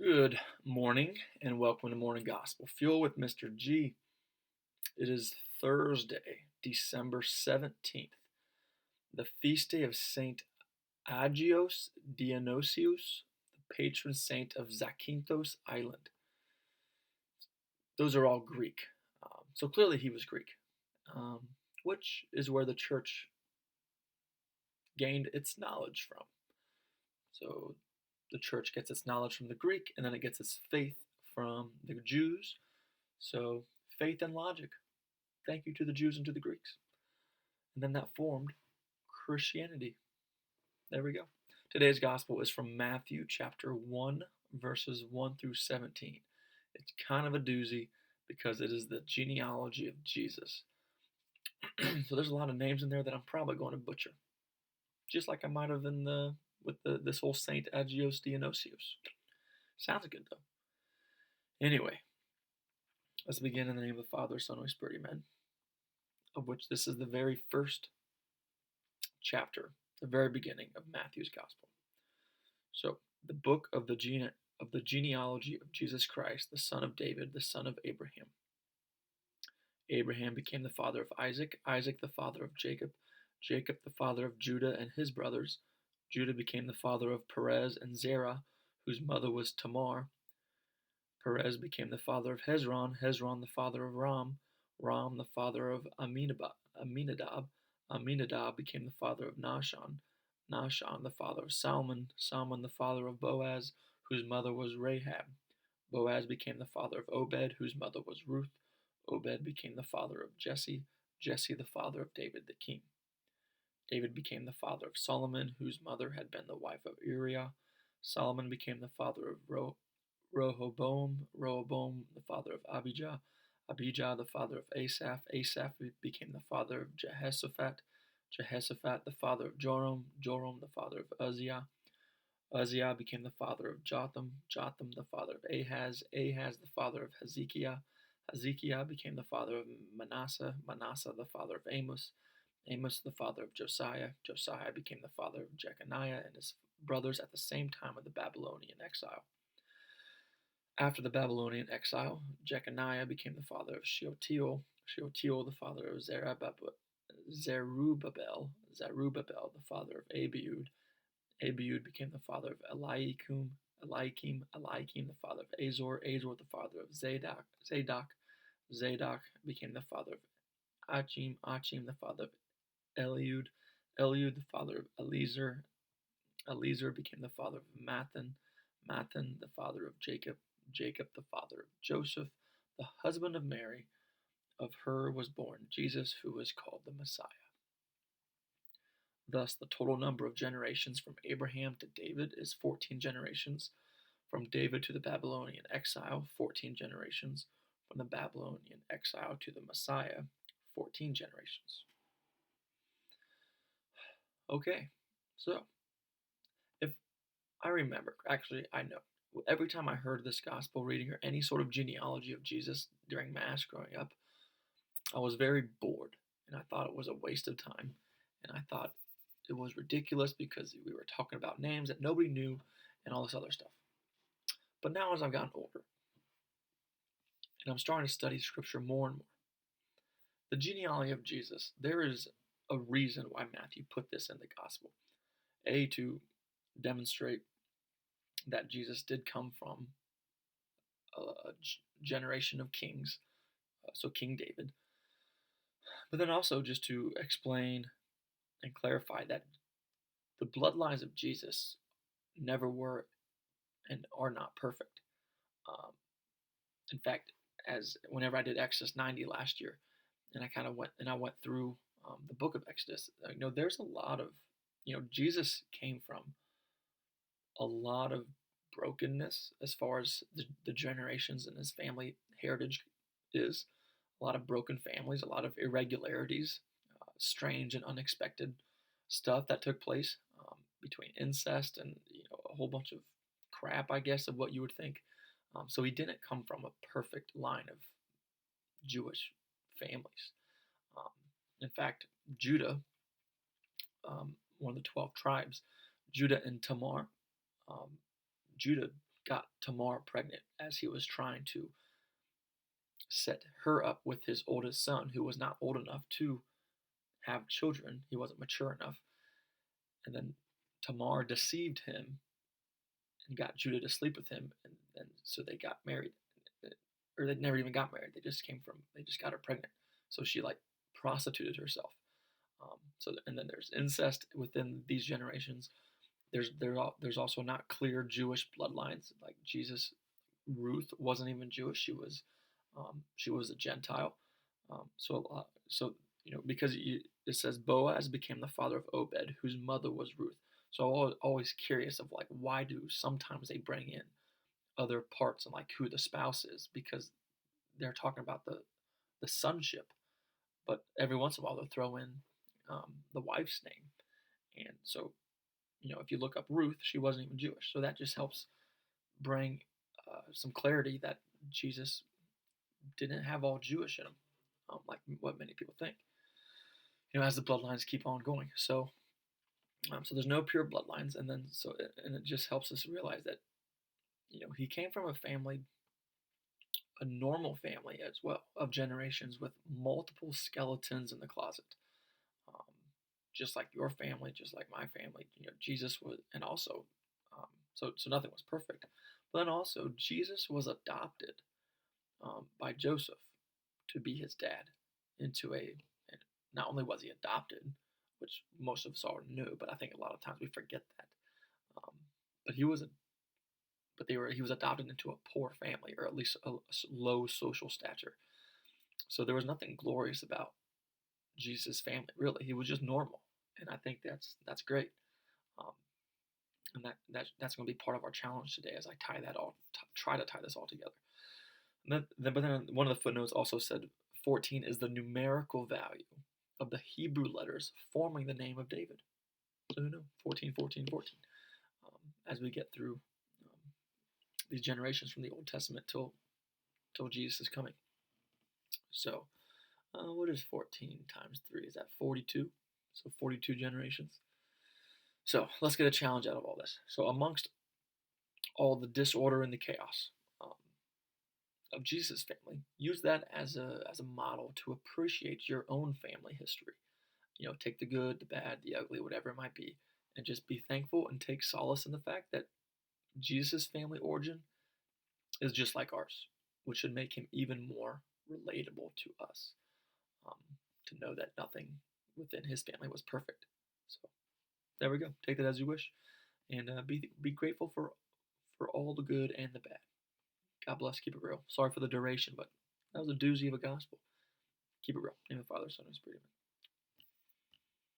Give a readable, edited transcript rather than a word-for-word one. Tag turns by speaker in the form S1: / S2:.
S1: Good morning and welcome to Morning Gospel Fuel with Mr. G. It is Thursday, December 17th, the feast day of Saint Agios Dionysius, the patron saint of Zakynthos Island. Those are all Greek. So clearly he was Greek, um, which is where the church gained its knowledge from. So the church gets its knowledge from the Greek, and then it gets its faith from the Jews. So faith and logic. Thank you to the Jews and to the Greeks. And then that formed Christianity. There we go. Today's gospel is from Matthew chapter 1, verses 1 through 17. It's kind of a doozy because it is the genealogy of Jesus. So there's a lot of names in there that I'm probably going to butcher, just like I might have in this whole Saint Agios Dionysius. Sounds good though. Anyway, let's begin in the name of the Father, Son, and Holy Spirit, amen. Of which this is the very first chapter, the very beginning of Matthew's Gospel. So, the book of the genealogy of Jesus Christ, the son of David, the son of Abraham. Abraham became the father of Isaac, Isaac the father of Jacob, Jacob the father of Judah and his brothers. Judah became the father of Perez and Zerah, whose mother was Tamar. Perez became the father of Hezron, Hezron the father of Ram, Ram the father of Aminadab, Aminadab became the father of Nahshon, Nahshon the father of Salmon, Salmon the father of Boaz, whose mother was Rahab. Boaz became the father of Obed, whose mother was Ruth. Obed became the father of Jesse, Jesse the father of David the king. David became the father of Solomon, whose mother had been the wife of Uriah. Solomon became the father of Rehoboam, Rehoboam the father of Abijah, Abijah the father of Asaph, Asaph became the father of Jehoshaphat, Jehoshaphat the father of Joram, Joram the father of Uzziah, Uzziah became the father of Jotham, Jotham the father of Ahaz, Ahaz the father of Hezekiah, Hezekiah became the father of Manasseh, Manasseh the father of Amos, Amos the father of Josiah, Josiah became the father of Jeconiah and his brothers at the same time of the Babylonian exile. After the Babylonian exile, Jeconiah became the father of Shealtiel, Shealtiel the father of Zerubbabel, Zerubbabel the father of Abiud, Abiud became the father of Eliakim, Eliakim, Eliakim the father of Azor, Azor the father of Zadok, Zadok, Zadok became the father of Achim, Achim the father of Eliud, Eliud the father of Eliezer, Eliezer became the father of Mathan, Mathan the father of Jacob, Jacob the father of Joseph, the husband of Mary. Of her was born Jesus, who is called the Messiah. Thus, the total number of generations from Abraham to David is 14 generations. From David to the Babylonian exile, 14 generations. From the Babylonian exile to the Messiah, 14 generations. Okay, so if I remember, actually, I know, every time I heard this gospel reading or any sort of genealogy of Jesus during Mass growing up, I was very bored and I thought it was a waste of time. And I thought it was ridiculous because we were talking about names that nobody knew and all this other stuff. But now, as I've gotten older and I'm starting to study scripture more and more, the genealogy of Jesus, there is a reason why Matthew put this in the gospel. A, to demonstrate that Jesus did come from a generation of kings, so King David, but then also just to explain and clarify that the bloodlines of Jesus never were and are not perfect. Um, in fact, as whenever I did Exodus 90 last year, and I went through the book of Exodus, there's a lot of, Jesus came from a lot of brokenness as far as the generations and his family heritage is. A lot of broken families, a lot of irregularities, strange and unexpected stuff that took place between incest and a whole bunch of crap, I guess, of what you would think. So he didn't come from a perfect line of Jewish families. Um, in fact, Judah, one of the 12 tribes, Judah and Tamar, um, Judah got Tamar pregnant as he was trying to set her up with his oldest son, who was not old enough to have children. He wasn't mature enough. And then Tamar deceived him and got Judah to sleep with him, and so they got married, or they never even got married. They just got her pregnant. So she like prostituted herself. And then there's incest within these generations. There's also not clear Jewish bloodlines. Like Jesus, Ruth wasn't even Jewish. She was a Gentile. So because it says Boaz became the father of Obed, whose mother was Ruth. So I was always curious of like why do sometimes they bring in other parts and like who the spouse is, because they're talking about the sonship, but every once in a while they'll throw in the wife's name. And so if you look up Ruth, she wasn't even Jewish. So that just helps bring some clarity that Jesus didn't have all Jewish in him, like what many people think. As the bloodlines keep on going. So there's no pure bloodlines, and it just helps us realize that he came from a normal family as well, of generations with multiple skeletons in the closet. Um, just like your family, just like my family, Jesus was, and also, so nothing was perfect. But then also, Jesus was adopted by Joseph to be his dad into and not only was he adopted, which most of us already knew, but I think a lot of times we forget that. Um, but he was adopted into a poor family, or at least a low social stature. So there was nothing glorious about Jesus' family, really. He was just normal, and I think that's great. Um, and that's going to be part of our challenge today as I try to tie this all together. But then one of the footnotes also said 14 is the numerical value of the Hebrew letters forming the name of David. So who knows? 14, 14, 14. As we get through these generations from the Old Testament till Jesus is coming. So what is 14 times 3? Is that 42? So 42 generations. So let's get a challenge out of all this. So amongst all the disorder and the chaos of Jesus' family, use that as a model to appreciate your own family history. Take the good, the bad, the ugly, whatever it might be, and just be thankful and take solace in the fact that Jesus' family origin is just like ours, which should make him even more relatable to us, um, to know that nothing within his family was perfect. So there we go. Take that as you wish, and be grateful for all the good and the bad. God bless. Keep it real. Sorry for the duration, but that was a doozy of a gospel. Keep it real. Name of the Father, Son, and Spirit. Amen.